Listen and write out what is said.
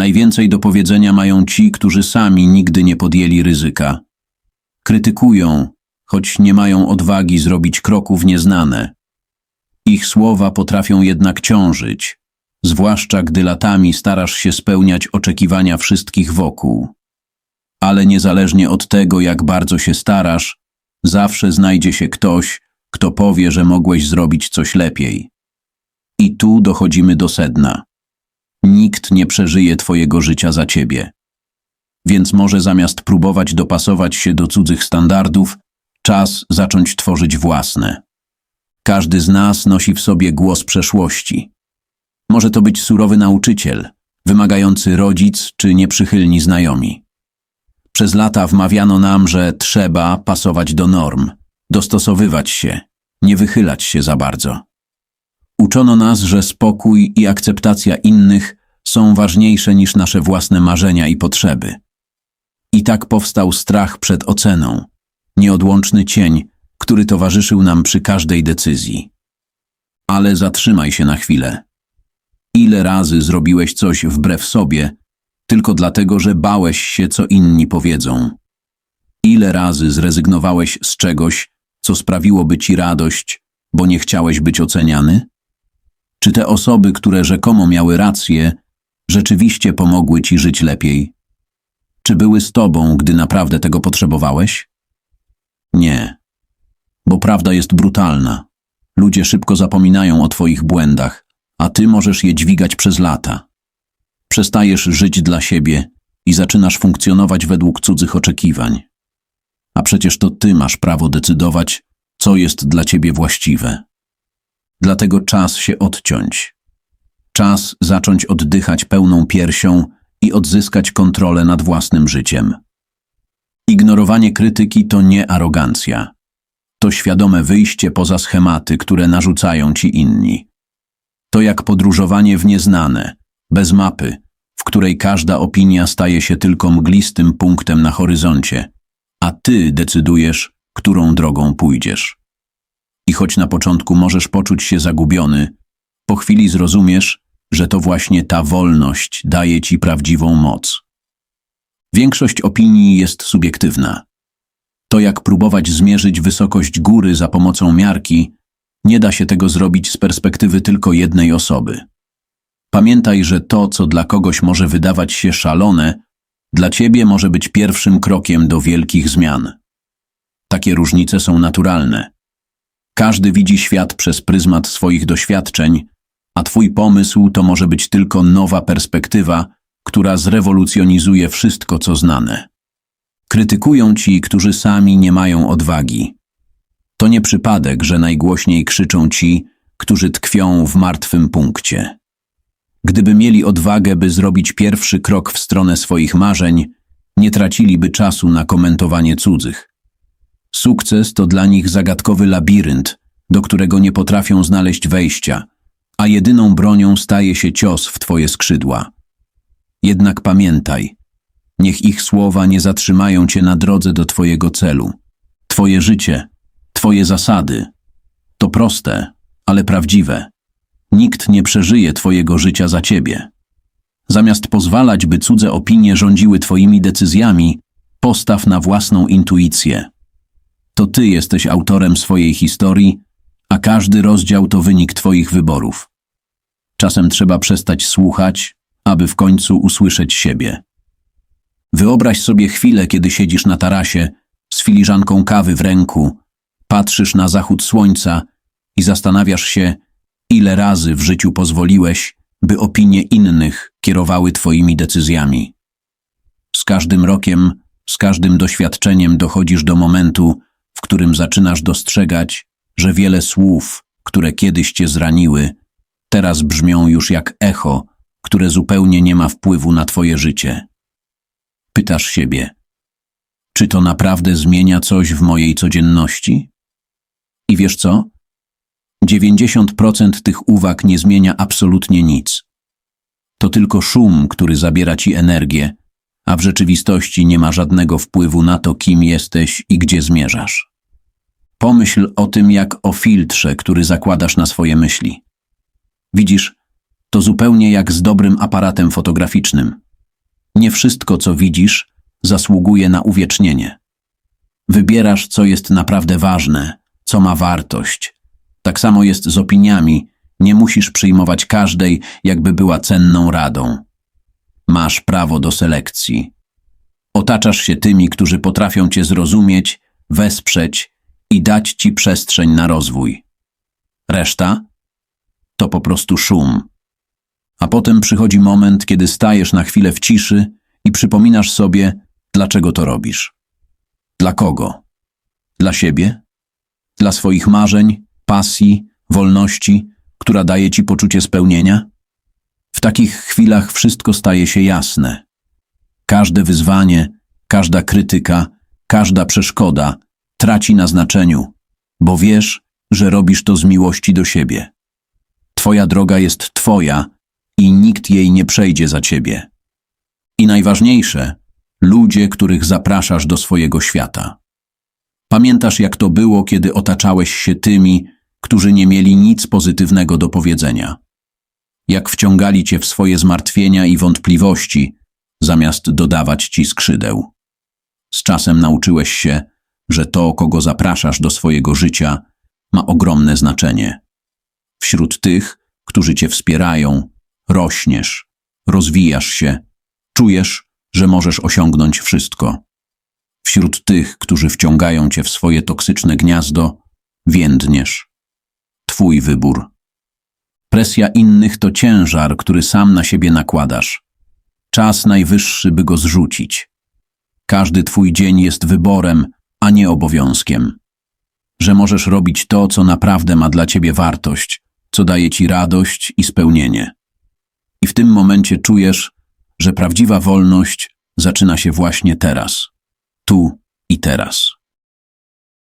Najwięcej do powiedzenia mają ci, którzy sami nigdy nie podjęli ryzyka. Krytykują, choć nie mają odwagi zrobić kroku w nieznane. Ich słowa potrafią jednak ciążyć, zwłaszcza gdy latami starasz się spełniać oczekiwania wszystkich wokół. Ale niezależnie od tego, jak bardzo się starasz, zawsze znajdzie się ktoś, kto powie, że mogłeś zrobić coś lepiej. I tu dochodzimy do sedna. Nikt nie przeżyje twojego życia za ciebie. Więc może zamiast próbować dopasować się do cudzych standardów, czas zacząć tworzyć własne. Każdy z nas nosi w sobie głos przeszłości. Może to być surowy nauczyciel, wymagający rodzic czy nieprzychylni znajomi. Przez lata wmawiano nam, że trzeba pasować do norm, dostosowywać się, nie wychylać się za bardzo. Uczono nas, że spokój i akceptacja innych są ważniejsze niż nasze własne marzenia i potrzeby. I tak powstał strach przed oceną, nieodłączny cień, który towarzyszył nam przy każdej decyzji. Ale zatrzymaj się na chwilę. Ile razy zrobiłeś coś wbrew sobie, tylko dlatego, że bałeś się, co inni powiedzą? Ile razy zrezygnowałeś z czegoś, co sprawiłoby ci radość, bo nie chciałeś być oceniany? Czy te osoby, które rzekomo miały rację, rzeczywiście pomogły ci żyć lepiej? Czy były z tobą, gdy naprawdę tego potrzebowałeś? Nie, bo prawda jest brutalna. Ludzie szybko zapominają o twoich błędach, a ty możesz je dźwigać przez lata. Przestajesz żyć dla siebie i zaczynasz funkcjonować według cudzych oczekiwań. A przecież to ty masz prawo decydować, co jest dla ciebie właściwe. Dlatego czas się odciąć. Czas zacząć oddychać pełną piersią i odzyskać kontrolę nad własnym życiem. Ignorowanie krytyki to nie arogancja. To świadome wyjście poza schematy, które narzucają ci inni. To jak podróżowanie w nieznane, bez mapy, w której każda opinia staje się tylko mglistym punktem na horyzoncie, a ty decydujesz, którą drogą pójdziesz. I choć na początku możesz poczuć się zagubiony, po chwili zrozumiesz, że to właśnie ta wolność daje ci prawdziwą moc. Większość opinii jest subiektywna. To jak próbować zmierzyć wysokość góry za pomocą miarki, nie da się tego zrobić z perspektywy tylko jednej osoby. Pamiętaj, że to, co dla kogoś może wydawać się szalone, dla ciebie może być pierwszym krokiem do wielkich zmian. Takie różnice są naturalne. Każdy widzi świat przez pryzmat swoich doświadczeń, a twój pomysł to może być tylko nowa perspektywa, która zrewolucjonizuje wszystko, co znane. Krytykują ci, którzy sami nie mają odwagi. To nie przypadek, że najgłośniej krzyczą ci, którzy tkwią w martwym punkcie. Gdyby mieli odwagę, by zrobić pierwszy krok w stronę swoich marzeń, nie traciliby czasu na komentowanie cudzych. Sukces to dla nich zagadkowy labirynt, do którego nie potrafią znaleźć wejścia, a jedyną bronią staje się cios w twoje skrzydła. Jednak pamiętaj, niech ich słowa nie zatrzymają cię na drodze do twojego celu. Twoje życie, twoje zasady. To proste, ale prawdziwe. Nikt nie przeżyje twojego życia za ciebie. Zamiast pozwalać, by cudze opinie rządziły twoimi decyzjami, postaw na własną intuicję. To ty jesteś autorem swojej historii, a każdy rozdział to wynik twoich wyborów. Czasem trzeba przestać słuchać, aby w końcu usłyszeć siebie. Wyobraź sobie chwilę, kiedy siedzisz na tarasie z filiżanką kawy w ręku, patrzysz na zachód słońca i zastanawiasz się, ile razy w życiu pozwoliłeś, by opinie innych kierowały twoimi decyzjami. Z każdym rokiem, z każdym doświadczeniem dochodzisz do momentu, w którym zaczynasz dostrzegać, że wiele słów, które kiedyś cię zraniły, teraz brzmią już jak echo, które zupełnie nie ma wpływu na twoje życie. Pytasz siebie, czy to naprawdę zmienia coś w mojej codzienności? I wiesz co? 90% tych uwag nie zmienia absolutnie nic. To tylko szum, który zabiera ci energię, a w rzeczywistości nie ma żadnego wpływu na to, kim jesteś i gdzie zmierzasz. Pomyśl o tym jak o filtrze, który zakładasz na swoje myśli. Widzisz, to zupełnie jak z dobrym aparatem fotograficznym. Nie wszystko, co widzisz, zasługuje na uwiecznienie. Wybierasz, co jest naprawdę ważne, co ma wartość. Tak samo jest z opiniami, nie musisz przyjmować każdej, jakby była cenną radą. Masz prawo do selekcji. Otaczasz się tymi, którzy potrafią cię zrozumieć, wesprzeć i dać ci przestrzeń na rozwój. Reszta to po prostu szum. A potem przychodzi moment, kiedy stajesz na chwilę w ciszy i przypominasz sobie, dlaczego to robisz. Dla kogo? Dla siebie? Dla swoich marzeń, pasji, wolności, która daje ci poczucie spełnienia? W takich chwilach wszystko staje się jasne. Każde wyzwanie, każda krytyka, każda przeszkoda traci na znaczeniu, bo wiesz, że robisz to z miłości do siebie. Twoja droga jest twoja i nikt jej nie przejdzie za ciebie. I najważniejsze, ludzie, których zapraszasz do swojego świata. Pamiętasz, jak to było, kiedy otaczałeś się tymi, którzy nie mieli nic pozytywnego do powiedzenia. Jak wciągali cię w swoje zmartwienia i wątpliwości, zamiast dodawać ci skrzydeł. Z czasem nauczyłeś się, że to, kogo zapraszasz do swojego życia, ma ogromne znaczenie. Wśród tych, którzy cię wspierają, rośniesz, rozwijasz się, czujesz, że możesz osiągnąć wszystko. Wśród tych, którzy wciągają cię w swoje toksyczne gniazdo, więdniesz. Twój wybór. Presja innych to ciężar, który sam na siebie nakładasz. Czas najwyższy, by go zrzucić. Każdy twój dzień jest wyborem, a nie obowiązkiem. Że możesz robić to, co naprawdę ma dla ciebie wartość, co daje ci radość i spełnienie. I w tym momencie czujesz, że prawdziwa wolność zaczyna się właśnie teraz. Tu i teraz.